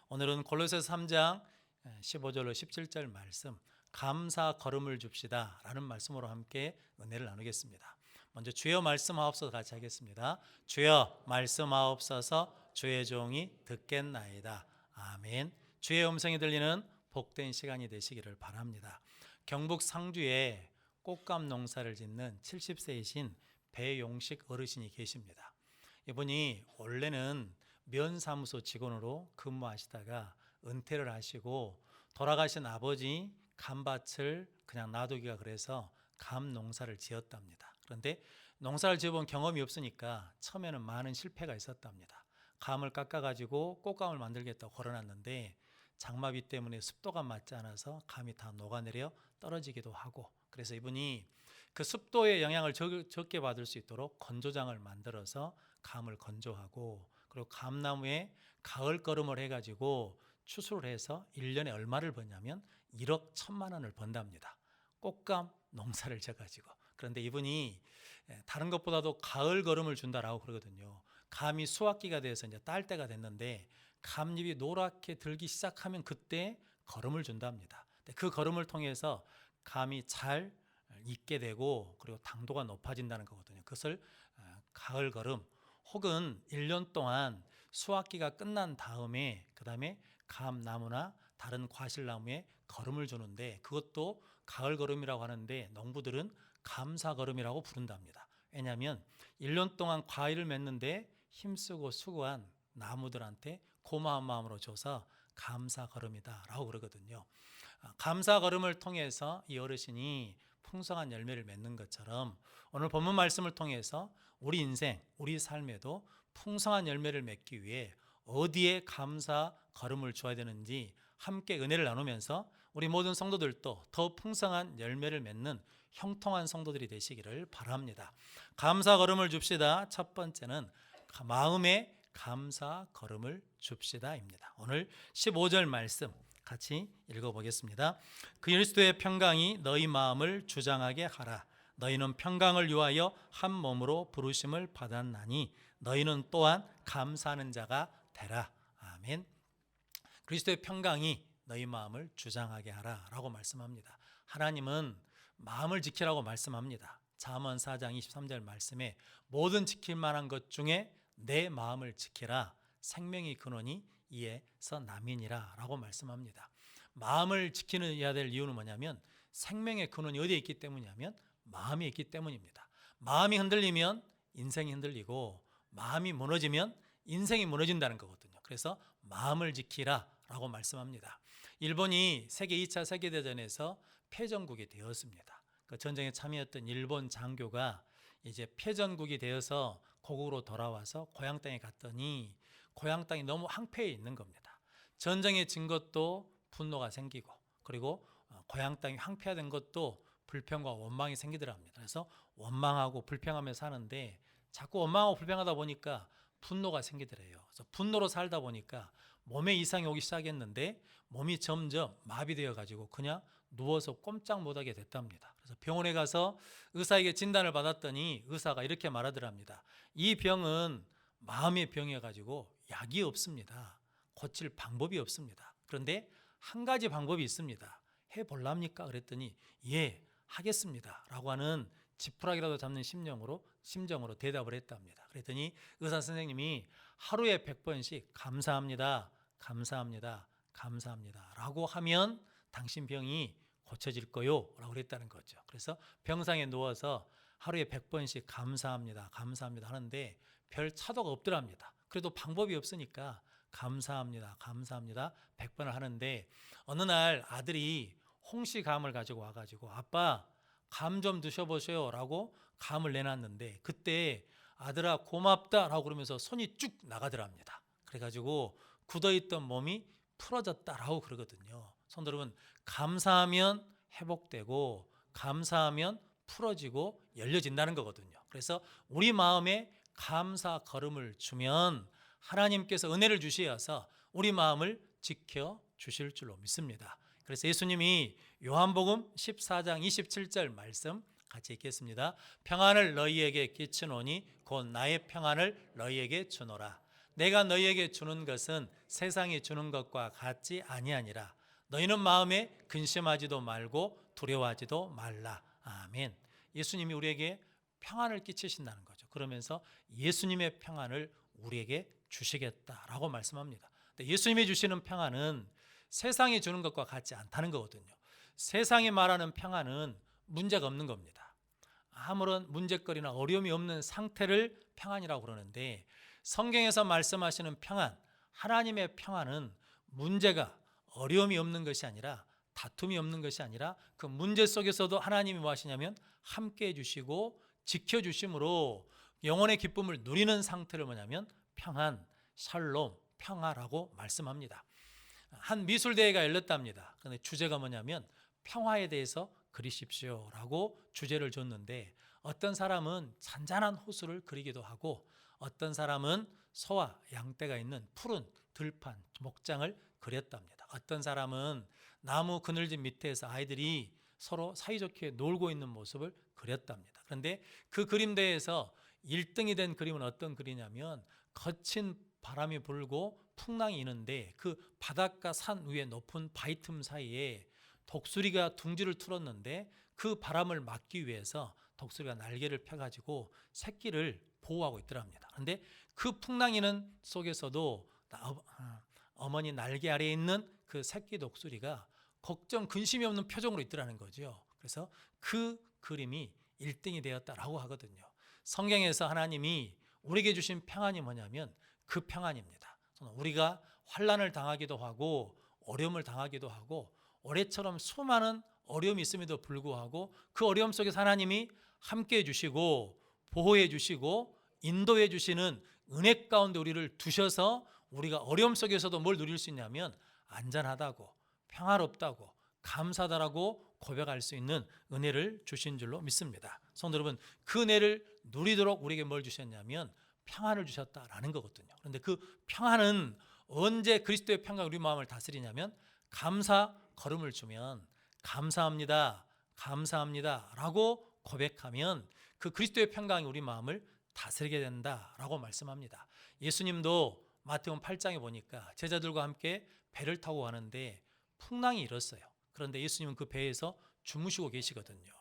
오늘은 골로새서 3장 15절로 17절 말씀, 감사 걸음을 줍시다 라는 말씀으로 함께 은혜를 나누겠습니다. 먼저 주여 말씀하옵소서 같이 하겠습니다. 주여 말씀하옵소서, 주의 종이 듣겠나이다. 아멘. 주의 음성이 들리는 복된 시간이 되시기를 바랍니다. 경북 상주에 꽃감 농사를 짓는 70세이신 배용식 어르신이 계십니다. 이분이 원래는 면사무소 직원으로 근무하시다가 은퇴를 하시고 돌아가신 아버지 감밭을 그냥 놔두기가 그래서 감 농사를 지었답니다. 그런데 농사를 지어본 경험이 없으니까 처음에는 많은 실패가 있었답니다. 감을 깎아가지고 꽃감을 만들겠다고 걸어놨는데 장마비 때문에 습도가 맞지 않아서 감이 다 녹아내려 떨어지기도 하고, 그래서 이분이 그 습도의 영향을 적게 받을 수 있도록 건조장을 만들어서 감을 건조하고, 그리고 감나무에 가을 걸음을 해가지고 추수를 해서 1년에 얼마를 버냐면 1억 1천만 원을 번답니다. 꽃감 농사를 져가지고. 그런데 이분이 다른 것보다도 가을 걸음을 준다라고 그러거든요. 감이 수확기가 돼서 이제 딸 때가 됐는데 감잎이 노랗게 들기 시작하면 그때 걸음을 준답니다. 그 걸음을 통해서 감이 잘 익게 되고 그리고 당도가 높아진다는 거거든요. 그것을 가을 걸음, 혹은 1년 동안 수확기가 끝난 다음에 그 다음에 감나무나 다른 과실나무에 걸음을 주는데 그것도 가을 걸음이라고 하는데 농부들은 감사 걸음이라고 부른답니다. 왜냐하면 1년 동안 과일을 맺는데 힘쓰고 수고한 나무들한테 고마운 마음으로 줘서 감사 걸음이다 라고 그러거든요. 감사 걸음을 통해서 이 어르신이 풍성한 열매를 맺는 것처럼 오늘 본문 말씀을 통해서 우리 인생, 우리 삶에도 풍성한 열매를 맺기 위해 어디에 감사 걸음을 줘야 되는지 함께 은혜를 나누면서 우리 모든 성도들도 더 풍성한 열매를 맺는 형통한 성도들이 되시기를 바랍니다. 감사 걸음을 줍시다. 첫 번째는 마음에 감사 걸음을 줍시다입니다. 오늘 15절 말씀 같이 읽어보겠습니다. 그리스도의 평강이 너희 마음을 주장하게 하라. 너희는 평강을 위하여 한 몸으로 부르심을 받았나니 너희는 또한 감사하는 자가 되라. 아멘. 그리스도의 평강이 너희 마음을 주장하게 하라 라고 말씀합니다. 하나님은 마음을 지키라고 말씀합니다. 잠언 4장 23절 말씀에 모든 지킬 만한 것 중에 내 마음을 지키라. 생명의 근원이 이에서 남이니라 라고 말씀합니다. 마음을 지키어야 될 이유는 뭐냐면 생명의 근원이 어디에 있기 때문이냐면 마음에 있기 때문입니다. 마음이 흔들리면 인생이 흔들리고 마음이 무너지면 인생이 무너진다는 거거든요. 그래서 마음을 지키라 라고 말씀합니다. 일본이 세계 2차 세계대전에서 패전국이 되었습니다. 그 전쟁에 참여했던 일본 장교가 이제 패전국이 되어서 고국으로 돌아와서 고향 땅에 갔더니 고향 땅이 너무 황폐해 있는 겁니다. 전쟁에 진 것도 분노가 생기고 그리고 고향 땅이 황폐화된 것도 불평과 원망이 생기더랍니다. 그래서 원망하고 불평하며 사는데 자꾸 원망하고 불평하다 보니까 분노가 생기더래요. 그래서 분노로 살다 보니까 몸에 이상이 오기 시작했는데 몸이 점점 마비되어 가지고 그냥 누워서 꼼짝 못하게 됐답니다. 그래서 병원에 가서 의사에게 진단을 받았더니 의사가 이렇게 말하더랍니다. 이 병은 마음의 병이어 가지고 약이 없습니다. 고칠 방법이 없습니다. 그런데 한 가지 방법이 있습니다. 해볼랍니까? 그랬더니 예, 하겠습니다 라고 하는 지푸라기라도 잡는 심정으로 대답을 했답니다. 그랬더니 의사 선생님이 하루에 100번씩 감사합니다, 감사합니다, 감사합니다 라고 하면 당신 병이 고쳐질 거요 라고 그랬다는 거죠. 그래서 병상에 누워서 하루에 100번씩 감사합니다, 감사합니다 하는데 별 차도가 없더랍니다. 그래도 방법이 없으니까 감사합니다, 감사합니다 100번을 하는데 어느 날 아들이 홍시감을 가지고 와가지고 아빠 감 좀 드셔보세요 라고 감을 내놨는데 그때 아들아 고맙다 라고 그러면서 손이 쭉 나가더랍니다. 그래가지고 굳어있던 몸이 풀어졌다라고 그러거든요. 성도 여러분, 감사하면 회복되고 감사하면 풀어지고 열려진다는 거거든요. 그래서 우리 마음에 감사 걸음을 주면 하나님께서 은혜를 주시어서 우리 마음을 지켜 주실 줄로 믿습니다. 그래서 예수님이 요한복음 14장 27절 말씀 같이 읽겠습니다. 평안을 너희에게 끼치노니 곧 나의 평안을 너희에게 주노라. 내가 너희에게 주는 것은 세상이 주는 것과 같지 아니하니라. 너희는 마음에 근심하지도 말고 두려워하지도 말라. 아멘. 예수님이 우리에게 평안을 끼치신다는 거죠. 그러면서 예수님의 평안을 우리에게 주시겠다라고 말씀합니다. 근데 예수님이 주시는 평안은 세상이 주는 것과 같지 않다는 거거든요. 세상이 말하는 평안은 문제가 없는 겁니다. 아무런 문제거리나 어려움이 없는 상태를 평안이라고 그러는데, 성경에서 말씀하시는 평안, 하나님의 평안은 문제가 어려움이 없는 것이 아니라, 다툼이 없는 것이 아니라, 그 문제 속에서도 하나님이 뭐 하시냐면 함께 해주시고 지켜주심으로 영혼의 기쁨을 누리는 상태를 뭐냐면 평안, 샬롬, 평화라고 말씀합니다. 한 미술대회가 열렸답니다. 그런데 주제가 뭐냐면 평화에 대해서 그리십시오라고 주제를 줬는데, 어떤 사람은 잔잔한 호수를 그리기도 하고, 어떤 사람은 소와 양떼가 있는 푸른 들판, 목장을 그렸답니다. 어떤 사람은 나무 그늘집 밑에서 아이들이 서로 사이좋게 놀고 있는 모습을 그렸답니다. 그런데 그 그림대회에서 1등이 된 그림은 어떤 그림이냐면, 거친 바람이 불고 풍랑이 있는데 그 바닷가 산 위에 높은 바위 틈 사이에 독수리가 둥지를 틀었는데, 그 바람을 막기 위해서 독수리가 날개를 펴가지고 새끼를 보호하고 있더랍니다. 그런데 그 풍랑이는 속에서도 어머니 날개 아래에 있는 그 새끼 독수리가 걱정 근심이 없는 표정으로 있더라는 거죠. 그래서 그 그림이 1등이 되었다라고 하거든요. 성경에서 하나님이 우리에게 주신 평안이 뭐냐면 그 평안입니다. 우리가 환난을 당하기도 하고 어려움을 당하기도 하고 올해처럼 수많은 어려움이 있음에도 불구하고 그 어려움 속에서 하나님이 함께해 주시고 보호해 주시고 인도해 주시는 은혜 가운데 우리를 두셔서 우리가 어려움 속에서도 뭘 누릴 수 있냐면 안전하다고, 평화롭다고, 감사하다라고 고백할 수 있는 은혜를 주신 줄로 믿습니다. 성도 여러분, 그 은혜를 누리도록 우리에게 뭘 주셨냐면 평안을 주셨다라는 거거든요. 그런데 그 평안은 언제 그리스도의 평강이 우리 마음을 다스리냐면, 감사 걸음을 주면 감사합니다, 감사합니다 라고 고백하면 그 그리스도의 평강이 우리 마음을 다스리게 된다라고 말씀합니다. 예수님도 마태복음 8장에 보니까 제자들과 함께 배를 타고 가는데 풍랑이 일었어요. 그런데 예수님은 그 배에서 주무시고 계시거든요.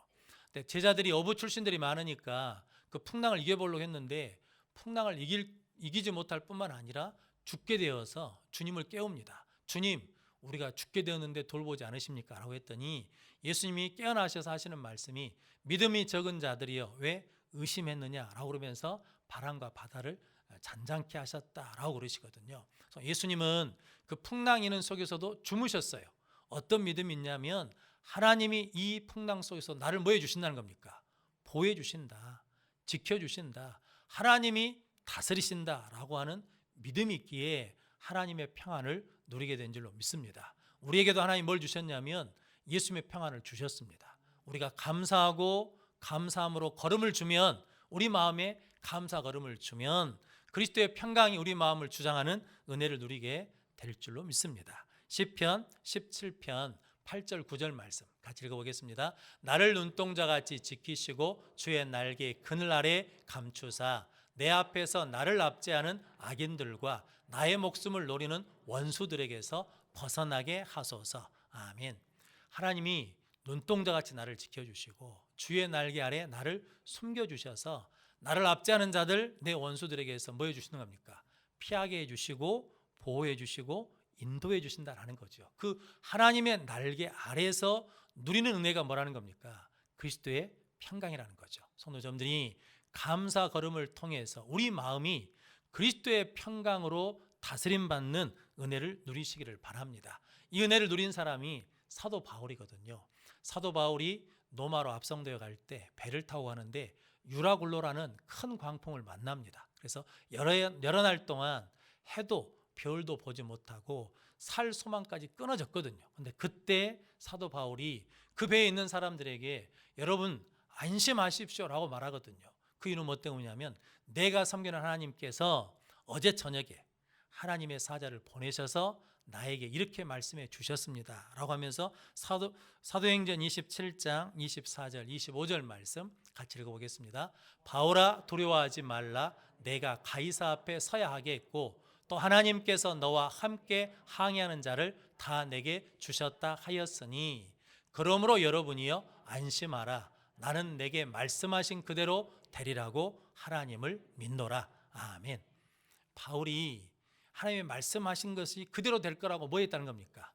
근데 제자들이 어부 출신들이 많으니까 그 풍랑을 이겨보려고 했는데 풍랑을 이기지 못할 뿐만 아니라 죽게 되어서 주님을 깨웁니다. 주님, 우리가 죽게 되었는데 돌보지 않으십니까? 라고 했더니 예수님이 깨어나셔서 하시는 말씀이 믿음이 적은 자들이여 왜 의심했느냐? 라고 그러면서 바람과 바다를 잔잔케 하셨다라고 그러시거든요. 그래서 예수님은 그 풍랑 이는 속에서도 주무셨어요. 어떤 믿음이 있냐면 하나님이 이 풍랑 속에서 나를 뭐 해주신다는 겁니까? 보호해 주신다, 지켜주신다, 하나님이 다스리신다라고 하는 믿음이 있기에 하나님의 평안을 누리게 된 줄로 믿습니다. 우리에게도 하나님 뭘 주셨냐면 예수님의 평안을 주셨습니다. 우리가 감사하고 감사함으로 걸음을 주면, 우리 마음에 감사 걸음을 주면 그리스도의 평강이 우리 마음을 주장하는 은혜를 누리게 될 줄로 믿습니다. 시편 17편 8절 9절 말씀 같이 읽어보겠습니다. 나를 눈동자같이 지키시고 주의 날개 그늘 아래 감추사 내 앞에서 나를 압제하는 악인들과 나의 목숨을 노리는 원수들에게서 벗어나게 하소서. 아멘. 하나님이 눈동자같이 나를 지켜주시고 주의 날개 아래 나를 숨겨주셔서 나를 압제하는 자들, 내 원수들에게서 뭐 해주시는 겁니까? 피하게 해주시고 보호해 주시고 인도해 주신다라는 거죠. 그 하나님의 날개 아래에서 누리는 은혜가 뭐라는 겁니까? 그리스도의 평강이라는 거죠. 성도점들이 감사 걸음을 통해서 우리 마음이 그리스도의 평강으로 다스림받는 은혜를 누리시기를 바랍니다. 이 은혜를 누린 사람이 사도 바울이거든요. 사도 바울이 노마로 압송되어 갈 때 배를 타고 가는데 유라굴로라는 큰 광풍을 만납니다. 그래서 여러 날 동안 해도 별도 보지 못하고 살 소망까지 끊어졌거든요. 근데 그때 사도 바울이 그 배에 있는 사람들에게 여러분 안심하십시오라고 말하거든요. 그 이유는 뭐 때문이냐면 내가 섬기는 하나님께서 어제 저녁에 하나님의 사자를 보내셔서 나에게 이렇게 말씀해 주셨습니다 라고 하면서 사도행전 27장 24절 25절 말씀 같이 읽어보겠습니다. 바울아 두려워하지 말라. 내가 가이사 앞에 서야 하겠고 또 하나님께서 너와 함께 항해하는 자를 다 내게 주셨다 하였으니 그러므로 여러분이여 안심하라. 나는 내게 말씀하신 그대로 되리라고 하나님을 믿노라. 아멘. 바울이 하나님의 말씀하신 것이 그대로 될 거라고 뭐 했다는 겁니까?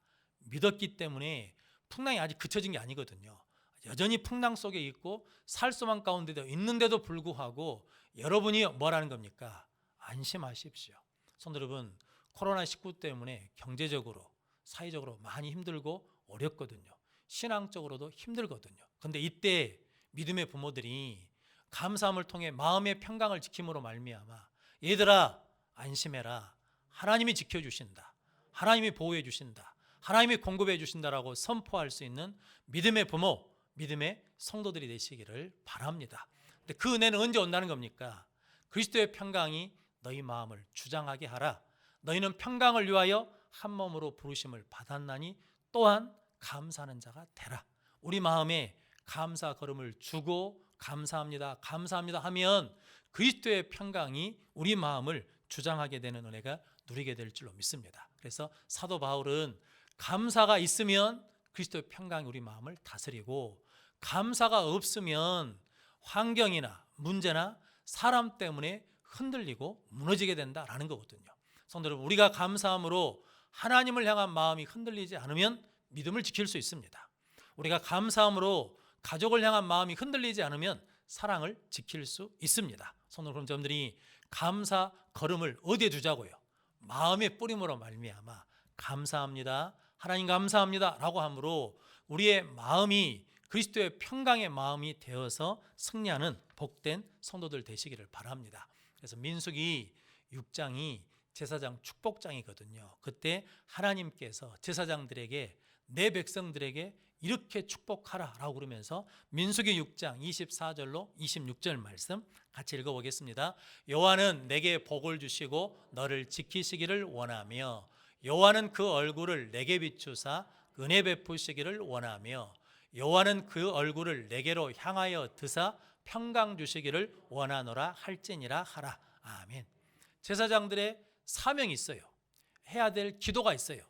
믿었기 때문에 풍랑이 아직 그쳐진 게 아니거든요. 여전히 풍랑 속에 있고 살수만 가운데도 있는데도 불구하고 여러분이 뭐라는 겁니까? 안심하십시오. 성도 여러분, 코로나19 때문에 경제적으로 사회적으로 많이 힘들고 어렵거든요. 신앙적으로도 힘들거든요. 그런데 이때 믿음의 부모들이 감사함을 통해 마음의 평강을 지킴으로 말미암아 얘들아 안심해라. 하나님이 지켜주신다. 하나님이 보호해 주신다. 하나님이 공급해 주신다라고 선포할 수 있는 믿음의 부모, 믿음의 성도들이 되시기를 바랍니다. 근데 그 은혜는 언제 온다는 겁니까? 그리스도의 평강이 너희 마음을 주장하게 하라. 너희는 평강을 위하여 한 몸으로 부르심을 받았나니 또한 감사하는 자가 되라. 우리 마음에 감사 걸음을 주고 감사합니다, 감사합니다 하면 그리스도의 평강이 우리 마음을 주장하게 되는 은혜가 누리게 될 줄로 믿습니다. 그래서 사도 바울은 감사가 있으면 그리스도의 평강이 우리 마음을 다스리고 감사가 없으면 환경이나 문제나 사람 때문에 흔들리고 무너지게 된다라는 거거든요. 성도 여러분, 우리가 감사함으로 하나님을 향한 마음이 흔들리지 않으면 믿음을 지킬 수 있습니다. 우리가 감사함으로 가족을 향한 마음이 흔들리지 않으면 사랑을 지킬 수 있습니다. 성도 여러분들이 감사 걸음을 어디에 두자고요? 마음의 뿌림으로 말미암아 감사합니다, 하나님 감사합니다 라고 함으로 우리의 마음이 그리스도의 평강의 마음이 되어서 승리하는 복된 성도들 되시기를 바랍니다. 그래서 민수기 6장이 제사장 축복장이거든요. 그때 하나님께서 제사장들에게 내 백성들에게 이렇게 축복하라 라고 그러면서 민수기 6장 24절로 26절 말씀 같이 읽어보겠습니다. 여호와는 내게 복을 주시고 너를 지키시기를 원하며 여호와는 그 얼굴을 내게 비추사 은혜 베푸시기를 원하며 여호와는 그 얼굴을 내게로 향하여 드사 평강 주시기를 원하노라 할지니라 하라. 아멘. 제사장들의 사명이 있어요. 해야 될 기도가 있어요.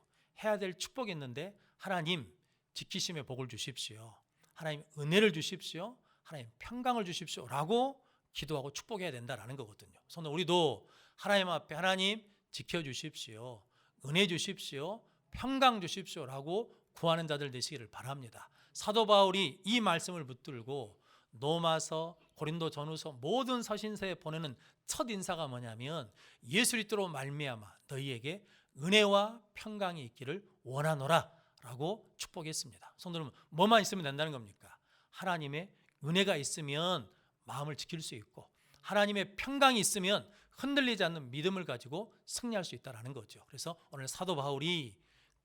해야 될 축복이 있는데 하나님 지키심의 복을 주십시오. 하나님 은혜를 주십시오. 하나님 평강을 주십시오 라고 기도하고 축복해야 된다라는 거거든요. 그래서 우리도 하나님 앞에 하나님 지켜주십시오. 은혜 주십시오. 평강 주십시오 라고 구하는 자들 되시기를 바랍니다. 사도 바울이 이 말씀을 붙들고 로마서, 고린도 전후서 모든 서신서에 보내는 첫 인사가 뭐냐면 예수 그리스도로 말미암아 너희에게 은혜와 평강이 있기를 원하노라 라고 축복했습니다. 성도 여러분, 뭐만 있으면 된다는 겁니까? 하나님의 은혜가 있으면 마음을 지킬 수 있고 하나님의 평강이 있으면 흔들리지 않는 믿음을 가지고 승리할 수 있다는 거죠. 그래서 오늘 사도 바울이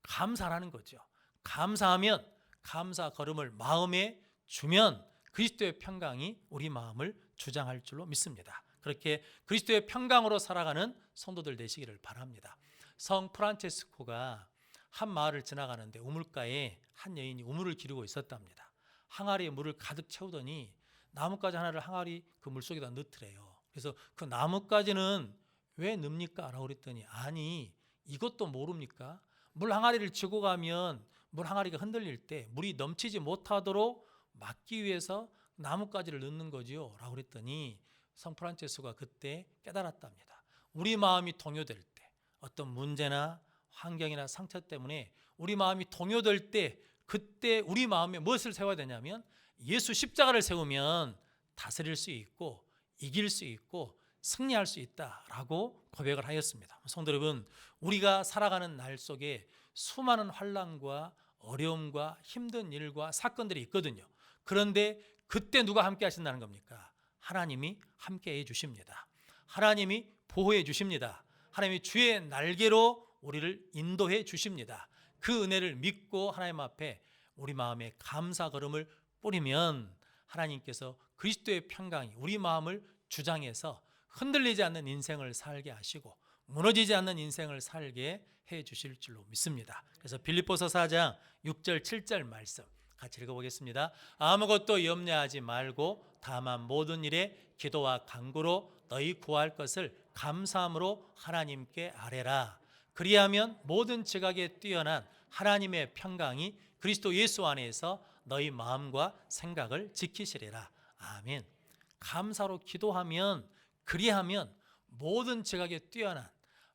감사라는 거죠. 감사하면 감사 걸음을 마음에 주면 그리스도의 평강이 우리 마음을 주장할 줄로 믿습니다. 그렇게 그리스도의 평강으로 살아가는 성도들 되시기를 바랍니다. 성 프란체스코가 한 마을을 지나가는데 우물가에 한 여인이 우물을 기르고 있었답니다. 항아리에 물을 가득 채우더니 나뭇가지 하나를 항아리 그 물속에다 넣더래요. 그래서 그 나뭇가지는 왜 넣습니까? 라고 그랬더니 아니 이것도 모릅니까? 물 항아리를 쥐고 가면 물 항아리가 흔들릴 때 물이 넘치지 못하도록 막기 위해서 나뭇가지를 넣는 거지요 라고 그랬더니 성 프란체스코가 그때 깨달았답니다. 우리 마음이 동요될 때 어떤 문제나 환경이나 상처 때문에 우리 마음이 동요될 때 그때 우리 마음에 무엇을 세워야 되냐면 예수 십자가를 세우면 다스릴 수 있고 이길 수 있고 승리할 수 있다라고 고백을 하였습니다. 성도 여러분, 우리가 살아가는 날 속에 수많은 환난과 어려움과 힘든 일과 사건들이 있거든요. 그런데 그때 누가 함께 하신다는 겁니까? 하나님이 함께 해 주십니다. 하나님이 보호해 주십니다. 하나님이 주의 날개로 우리를 인도해 주십니다. 그 은혜를 믿고 하나님 앞에 우리 마음에 감사 걸음을 뿌리면 하나님께서 그리스도의 평강이 우리 마음을 주장해서 흔들리지 않는 인생을 살게 하시고 무너지지 않는 인생을 살게 해 주실 줄로 믿습니다. 그래서 빌립보서 4장 6절 7절 말씀 같이 읽어보겠습니다. 아무것도 염려하지 말고 다만 모든 일에 기도와 간구로 너희 구할 것을 감사함으로 하나님께 아뢰라. 그리하면 모든 지각에 뛰어난 하나님의 평강이 그리스도 예수 안에서 너희 마음과 생각을 지키시리라. 아멘. 감사로 기도하면, 그리하면 모든 지각에 뛰어난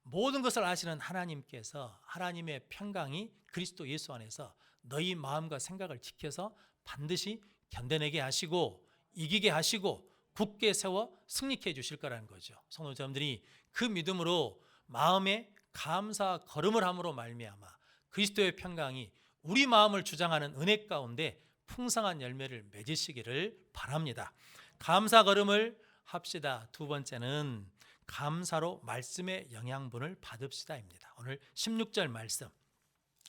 모든 것을 아시는 하나님께서 하나님의 평강이 그리스도 예수 안에서 너희 마음과 생각을 지켜서 반드시 견뎌내게 하시고 이기게 하시고 굳게 세워 승리케 해 주실 거라는 거죠. 성도님들이 그 믿음으로 마음에 감사 걸음을 함으로 말미암아 그리스도의 평강이 우리 마음을 주장하는 은혜 가운데 풍성한 열매를 맺으시기를 바랍니다. 감사 걸음을 합시다. 두 번째는 감사로 말씀의 영양분을 받읍시다입니다. 오늘 16절 말씀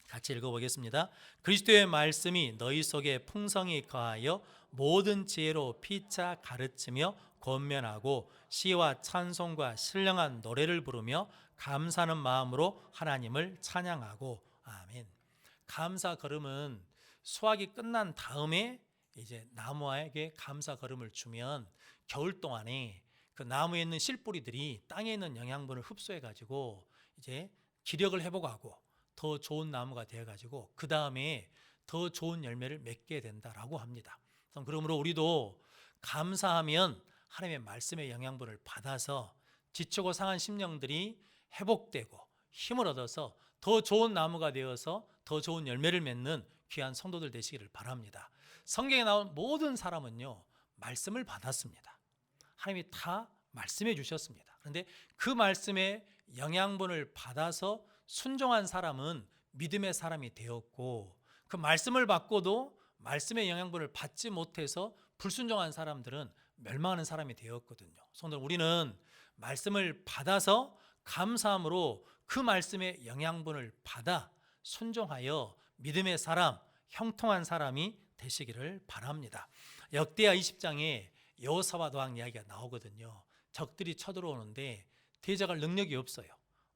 같이 읽어보겠습니다. 그리스도의 말씀이 너희 속에 풍성히 거하여 모든 지혜로 피차 가르치며 권면하고 시와 찬송과 신령한 노래를 부르며 감사하는 마음으로 하나님을 찬양하고. 아멘. 감사 걸음은 수확이 끝난 다음에 이제 나무에게 감사 걸음을 주면 겨울 동안에 그 나무에 있는 씨뿌리들이 땅에 있는 영양분을 흡수해 가지고 이제 기력을 회복하고 더 좋은 나무가 되어 가지고 그 다음에 더 좋은 열매를 맺게 된다라고 합니다. 그러므로 우리도 감사하면 하나님의 말씀의 영양분을 받아서 지치고 상한 심령들이 회복되고 힘을 얻어서 더 좋은 나무가 되어서 더 좋은 열매를 맺는 귀한 성도들 되시기를 바랍니다. 성경에 나온 모든 사람은요, 말씀을 받았습니다. 하나님이 다 말씀해 주셨습니다. 그런데 그 말씀의 영양분을 받아서 순종한 사람은 믿음의 사람이 되었고, 그 말씀을 받고도 말씀의 영양분을 받지 못해서 불순종한 사람들은 멸망하는 사람이 되었거든요. 성도, 우리는 말씀을 받아서 감사함으로 그 말씀의 영양분을 받아 순종하여 믿음의 사람, 형통한 사람이 되시기를 바랍니다. 역대하 20장에 여호사밧 왕 이야기가 나오거든요. 적들이 쳐들어오는데 대적할 능력이 없어요.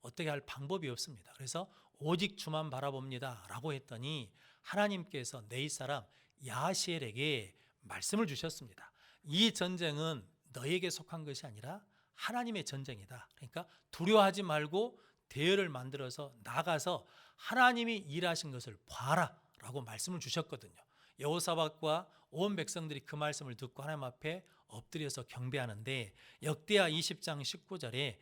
어떻게 할 방법이 없습니다. 그래서 오직 주만 바라봅니다 라고 했더니 하나님께서 네이 사람 야하시엘에게 말씀을 주셨습니다. 이 전쟁은 너에게 속한 것이 아니라 하나님의 전쟁이다. 그러니까 두려워하지 말고 대열을 만들어서 나가서 하나님이 일하신 것을 봐라 라고 말씀을 주셨거든요. 여호사밧과 온 백성들이 그 말씀을 듣고 하나님 앞에 엎드려서 경배하는데 역대하 20장 19절에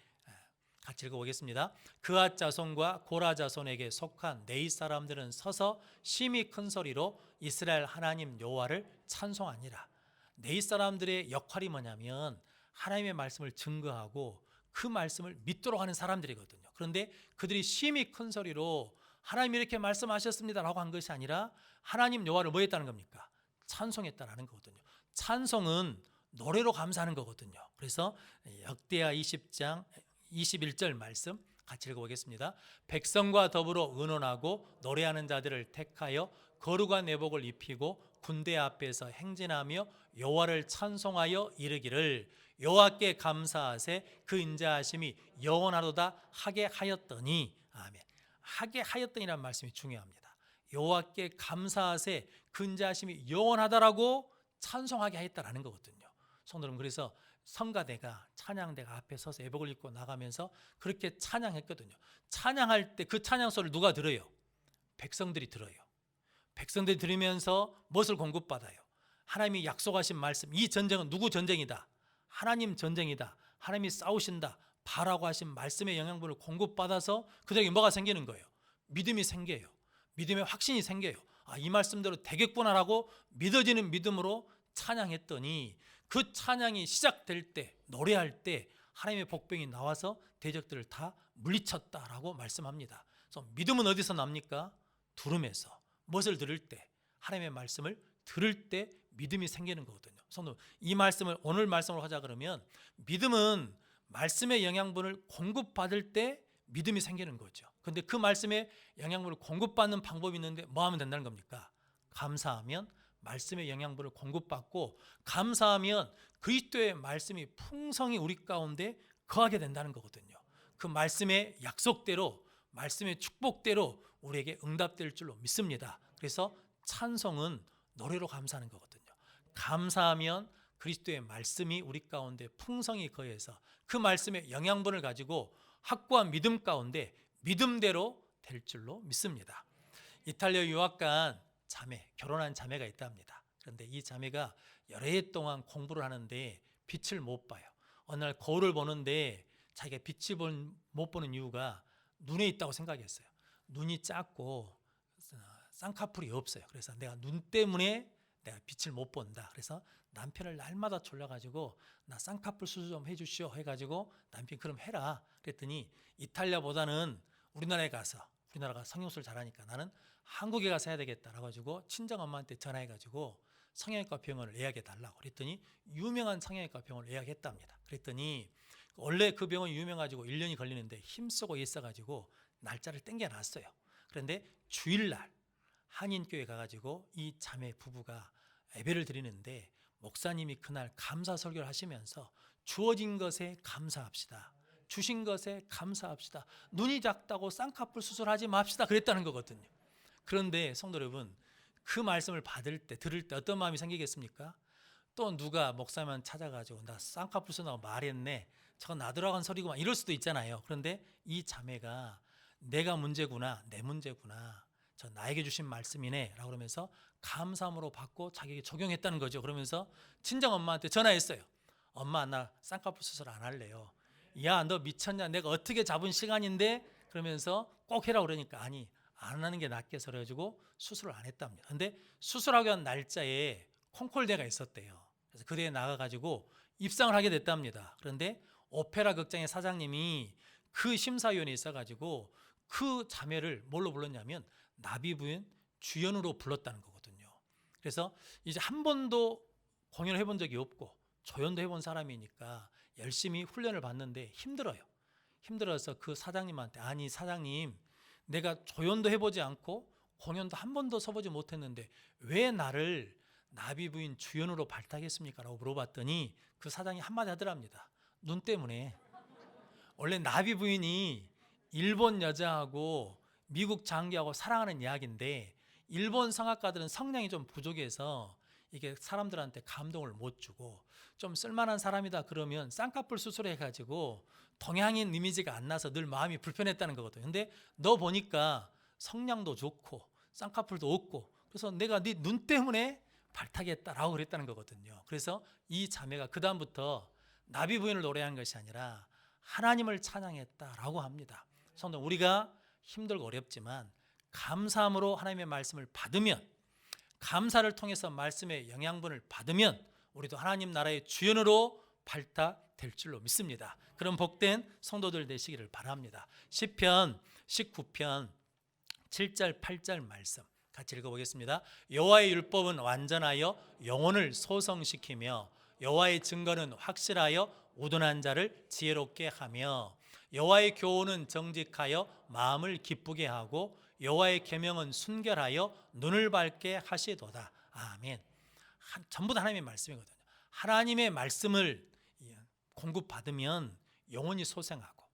같이 읽어보겠습니다. 그앗 자손과 고라 자손에게 속한 네이 사람들은 서서 심히 큰 소리로 이스라엘 하나님 여호와를 찬송하니라. 네이 사람들의 역할이 뭐냐면 하나님의 말씀을 증거하고 그 말씀을 믿도록 하는 사람들이거든요. 그런데 그들이 심히 큰 소리로 하나님이 이렇게 말씀하셨습니다라고 한 것이 아니라 하나님 여호와를 뭐 했다는 겁니까? 찬송했다라는 거거든요. 찬송은 노래로 감사하는 거거든요. 그래서 역대하 20장 21절 말씀 같이 읽어보겠습니다. 백성과 더불어 의논하고 노래하는 자들을 택하여 거룩한 내복을 입히고 군대 앞에서 행진하며 여호와를 찬송하여 이르기를 여호와께 감사하세 그 인자하심이 영원하도다 하게 하였더니. 아멘. 하게 하였더니라는 말씀이 중요합니다. 여호와께 감사하세 그 인자하심이 영원하다라고 찬송하게 하였다라는 거거든요. 성도 여러분, 그래서 성가대가 찬양대가 앞에 서서 예복을 입고 나가면서 그렇게 찬양했거든요. 찬양할 때 그 찬양 소리를 누가 들어요? 백성들이 들어요. 백성들이 들으면서 무엇을 공급받아요? 하나님이 약속하신 말씀, 이 전쟁은 누구 전쟁이다? 하나님 전쟁이다. 하나님이 싸우신다. 바라고 하신 말씀의 영양분을 공급받아서 그들에게 뭐가 생기는 거예요? 믿음이 생겨요. 믿음의 확신이 생겨요. 아, 이 말씀대로 되겠구나라고 믿어지는 믿음으로 찬양했더니 그 찬양이 시작될 때, 노래할 때 하나님의 복병이 나와서 대적들을 다 물리쳤다라고 말씀합니다. 그래서 믿음은 어디서 납니까? 들음에서. 무엇을 들을 때? 하나님의 말씀을 들을 때 믿음이 생기는 거거든요. 성도, 이 말씀을 오늘 말씀으로 하자 그러면 믿음은 말씀의 영양분을 공급받을 때 믿음이 생기는 거죠. 그런데 그 말씀의 영양분을 공급받는 방법이 있는데 뭐 하면 된다는 겁니까? 감사하면 말씀의 영양분을 공급받고, 감사하면 그리스도의 말씀이 풍성히 우리 가운데 거하게 된다는 거거든요. 그 말씀의 약속대로, 말씀의 축복대로 우리에게 응답될 줄로 믿습니다. 그래서 찬송은 노래로 감사하는 거거든요. 감사하면 그리스도의 말씀이 우리 가운데 풍성히 거해서 그 말씀의 영양분을 가지고 확고한 믿음 가운데 믿음대로 될 줄로 믿습니다. 이탈리아 유학 간 자매, 결혼한 자매가 있답니다. 그런데 이 자매가 여러 해 동안 공부를 하는데 빛을 못 봐요. 어느 날 거울을 보는데 자기가 빛을 못 보는 이유가 눈에 있다고 생각했어요. 눈이 작고 쌍꺼풀이 없어요. 그래서 내가 눈 때문에 내가 빛을 못 본다. 그래서 남편을 날마다 졸라가지고 나 쌍꺼풀 수술 좀 해주시오 해가지고 남편 그럼 해라. 그랬더니 이탈리아보다는 우리나라가 성형수술 잘하니까 나는 한국에 가서 해야 되겠다라고 가지고 친정엄마한테 전화해가지고 성형외과 병원을 예약해달라고 그랬더니 유명한 성형외과 병원을 예약했답니다. 그랬더니 원래 그 병원이 유명해가지고 1년이 걸리는데 힘쓰고 있어가지고 날짜를 땡겨놨어요. 그런데 주일날 한인교회 가가지고 이 자매 부부가 예배를 드리는데 목사님이 그날 감사 설교를 하시면서 주어진 것에 감사합시다. 주신 것에 감사합시다. 눈이 작다고 쌍꺼풀 수술하지 맙시다. 그랬다는 거거든요. 그런데 성도 여러분, 그 말씀을 들을 때 어떤 마음이 생기겠습니까? 또 누가 목사님 찾아가지고 나 쌍꺼풀 수술하고 말했네. 저건 나더라고 한 소리구만. 이럴 수도 있잖아요. 그런데 이 자매가 내가 문제구나, 내 문제구나. 저 나에게 주신 말씀이네 라고 그러면서 감사함으로 받고 자기에게 적용했다는 거죠. 그러면서 친정 엄마한테 전화했어요. 엄마 나 쌍꺼풀 수술 안 할래요. 야 너 미쳤냐, 내가 어떻게 잡은 시간인데. 그러면서 꼭 해라 그러니까 아니 안 하는 게 낫겠어 그래가지고 수술을 안 했답니다. 근데 수술하기 위한 날짜에 콩콜대가 있었대요. 그래서 그 대회에 나가가지고 입상을 하게 됐답니다. 그런데 오페라 극장의 사장님이 그 심사위원회에 있어가지고 그 자매를 뭘로 불렀냐면 나비부인 주연으로 불렀다는 거거든요. 그래서 이제 한 번도 공연을 해본 적이 없고 조연도 해본 사람이니까 열심히 훈련을 받는데 힘들어서 그 사장님한테 아니 사장님 내가 조연도 해보지 않고 공연도 한 번도 서보지 못했는데 왜 나를 나비부인 주연으로 발탁했습니까? 라고 물어봤더니 그 사장이 한마디 하더랍니다. 눈 때문에. 원래 나비부인이 일본 여자하고 미국 장교하고 사랑하는 이야기인데 일본 성악가들은 성량이 좀 부족해서 이게 사람들한테 감동을 못 주고 좀 쓸만한 사람이다 그러면 쌍꺼풀 수술해가지고 동양인 이미지가 안 나서 늘 마음이 불편했다는 거거든요. 근데 너 보니까 성량도 좋고 쌍꺼풀도 없고 그래서 내가 네 눈 때문에 발탁했다라고 그랬다는 거거든요. 그래서 이 자매가 그 다음부터 나비 부인을 노래한 것이 아니라 하나님을 찬양했다라고 합니다. 성도 우리가 힘들고 어렵지만 감사함으로 하나님의 말씀을 받으면 감사를 통해서 말씀의 영양분을 받으면 우리도 하나님 나라의 주연으로 발탁될 줄로 믿습니다. 그런 복된 성도들 되시기를 바랍니다. 시편 19편 7절 8절 말씀 같이 읽어보겠습니다. 여호와의 율법은 완전하여 영혼을 소성시키며 여호와의 증거는 확실하여 우둔한 자를 지혜롭게 하며 여호와의 교훈은 정직하여 마음을 기쁘게 하고 여호와의 계명은 순결하여 눈을 밝게 하시도다. 아멘. 전부 다 하나님의 말씀이거든요. 하나님의 말씀을 공급받으면 영혼이 소생하고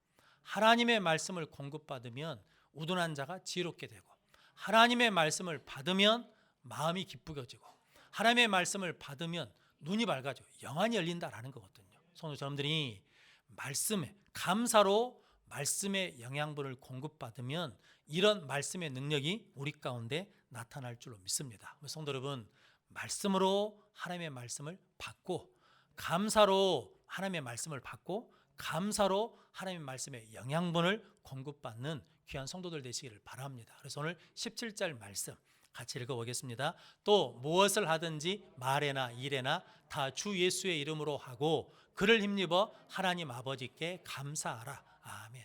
하나님의 말씀을 공급받으면 우둔한 자가 지혜롭게 되고 하나님의 말씀을 받으면 마음이 기쁘어지고 하나님의 말씀을 받으면 눈이 밝아지고 영안이 열린다라는 거거든요. 성도 여러분들이 말씀에 감사로 말씀의 영양분을 공급받으면 이런 말씀의 능력이 우리 가운데 나타날 줄로 믿습니다. 성도 여러분, 말씀으로 하나님의 말씀을 받고 감사로 하나님의 말씀을 받고 감사로 하나님의 말씀의 영양분을 공급받는 귀한 성도들 되시기를 바랍니다. 그래서 오늘 17절 말씀 같이 읽어보겠습니다. 또 무엇을 하든지 말에나 일에나 다 주 예수의 이름으로 하고 그를 힘입어 하나님 아버지께 감사하라. 아멘.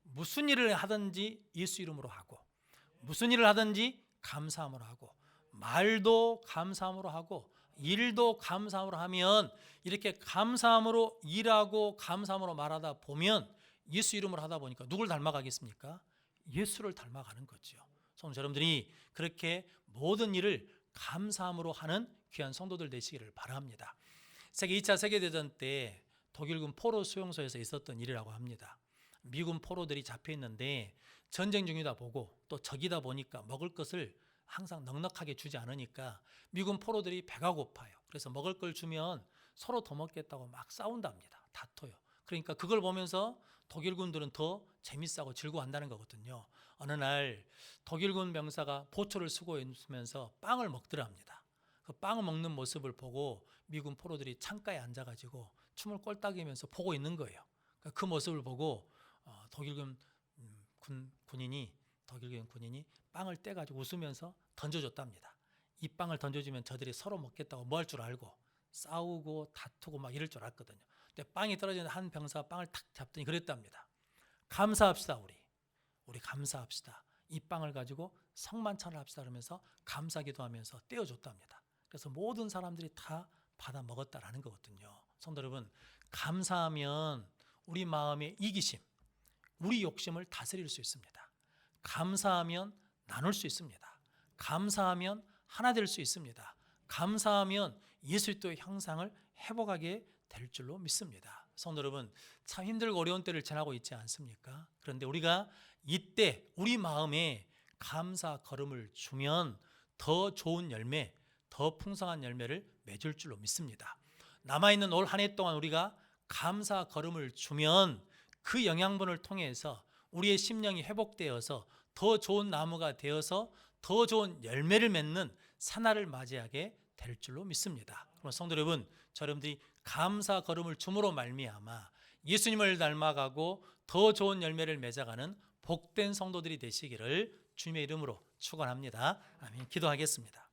무슨 일을 하든지 예수 이름으로 하고 무슨 일을 하든지 감사함으로 하고 말도 감사함으로 하고 일도 감사함으로 하면 이렇게 감사함으로 일하고 감사함으로 말하다 보면 예수 이름으로 하다 보니까 누굴 닮아가겠습니까? 예수를 닮아가는 거죠. 성도 여러분들이 그렇게 모든 일을 감사함으로 하는 귀한 성도들 되시기를 바랍니다. 2차 세계대전 때 독일군 포로 수용소에서 있었던 일이라고 합니다. 미군 포로들이 잡혀 있는데 전쟁 중이다 보고 또 적이다 보니까 먹을 것을 항상 넉넉하게 주지 않으니까 미군 포로들이 배가 고파요. 그래서 먹을 걸 주면 서로 더 먹겠다고 막 싸운답니다. 다퉈요. 그러니까 그걸 보면서 독일군들은 더 재밌어하고 즐거워한다는 거거든요. 어느 날 독일군 병사가 보초를 쓰고 있으면서 빵을 먹더랍니다. 그 빵을 먹는 모습을 보고 미군 포로들이 창가에 앉아가지고 춤을 꼴딱이면서 보고 있는 거예요. 그 모습을 보고 독일군 군인이 빵을 떼가지고 웃으면서 던져줬답니다. 이 빵을 던져주면 저들이 서로 먹겠다고 뭐 할 줄 알고 싸우고 다투고 막 이럴 줄 알았거든요. 근데 빵이 떨어지는 한 병사가 빵을 탁 잡더니 그랬답니다. 감사합시다. 우리 감사합시다. 이 빵을 가지고 성만찬을 합시다. 그러면서 감사기도 하면서 떼어줬답니다. 그래서 모든 사람들이 다 받아 먹었다라는 거거든요. 성도 여러분, 감사하면 우리 마음의 이기심, 우리 욕심을 다스릴 수 있습니다. 감사하면 나눌 수 있습니다. 감사하면 하나 될 수 있습니다. 감사하면 예수 그리스도의 형상을 회복하게 될 줄로 믿습니다. 성도 여러분, 참 힘들고 어려운 때를 지나고 있지 않습니까? 그런데 우리가 이때 우리 마음에 감사 걸음을 주면 더 좋은 열매, 더 풍성한 열매를 맺을 줄로 믿습니다. 남아있는 올 한 해 동안 우리가 감사 걸음을 주면 그 영양분을 통해서 우리의 심령이 회복되어서 더 좋은 나무가 되어서 더 좋은 열매를 맺는 사날을 맞이하게 될 줄로 믿습니다. 그럼 성도 여러분, 여러분들이 감사 걸음을 줌으로 말미암아 예수님을 닮아가고 더 좋은 열매를 맺어가는 복된 성도들이 되시기를 주님의 이름으로 축원합니다. 아멘. 기도하겠습니다.